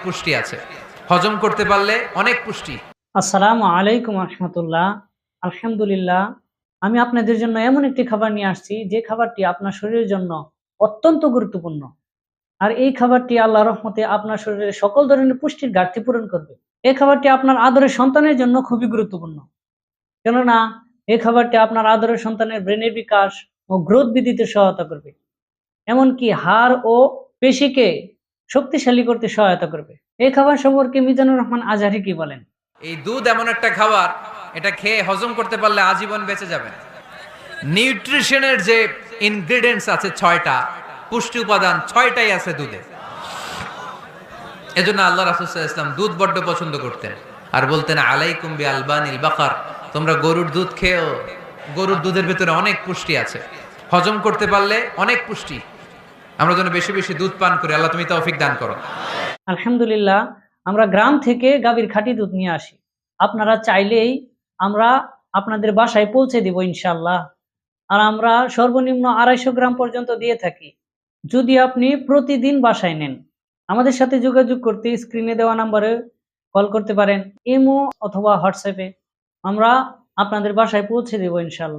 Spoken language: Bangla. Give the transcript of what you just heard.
পুষ্টি আছে, হজম করতে পারলে অনেক পুষ্টি। আসসালামু আলাইকুম রহমতুল্লাহ। আলহামদুলিল্লাহ, আমি আপনাদের জন্য এমন একটি খাবার নিয়ে আসছি যে খাবারটি আপনার শরীরের জন্য অত্যন্ত গুরুত্বপূর্ণ। আর এই খাবারটি আল্লাহ রহমতে আপনার শরীরে সকল ধরনের পুষ্টির ঘাটতি পূরণ করবে। এই খাবারটি আপনার আদরের সন্তানের জন্য খুবই গুরুত্বপূর্ণ, কেননা এই খাবারটি আপনার আদরের সন্তানের ব্রেনের বিকাশ ও গ্রোথ বৃদ্ধিতে সহায়তা করবে, এমনকি হাড় ও পেশিকে শক্তিশালী করতে সহায়তা করবে। এই খাবার সম্পর্কে মিজানুর রহমান আজহারি কি বলেন? এই দুধ এমন একটা খাবার, এটা খেয়ে হজম করতে পারলে আজীবন বেঁচে যাবেন। নিউট্রিশনের যে ইনগ্রেডিয়েন্টস আছে 6টা, পুষ্টি উপাদান 6টাই আছে দুধে। এজন্য আল্লাহ রাসূল সাল্লাল্লাহু আলাইহি ওয়াসাল্লাম দুধ বড্ড পছন্দ করতেন আর বলতেন আলাইকুম বি আলবানিল বাকার, তোমরা গরুর দুধ খেও, গরুর দুধের ভিতরে অনেক পুষ্টি আছে, হজম করতে পারলে অনেক পুষ্টি। আমরা যেন বেশি বেশি দুধ পান করি, আল্লাহ তুমি তৌফিক দান করো। আলহামদুলিল্লাহ, আমরা গ্রাম থেকে গাভীর খাঁটি দুধ নিয়ে আসি। আপনারা চাইলেই আমরা আপনাদের বাসায় পৌঁছে দিব ইনশাল্লাহ। আর আমরা সর্বনিম্ন 250 গ্রাম পর্যন্ত দিয়ে থাকি যদি আপনি প্রতিদিন বাসায় নেন। আমাদের সাথে যোগাযোগ করতে স্ক্রিনে দেওয়া নাম্বারে কল করতে পারেন, ইমো অথবা হোয়াটসঅ্যাপে। আমরা আপনাদের বাসায় পৌঁছে দেব ইনশাল্লাহ।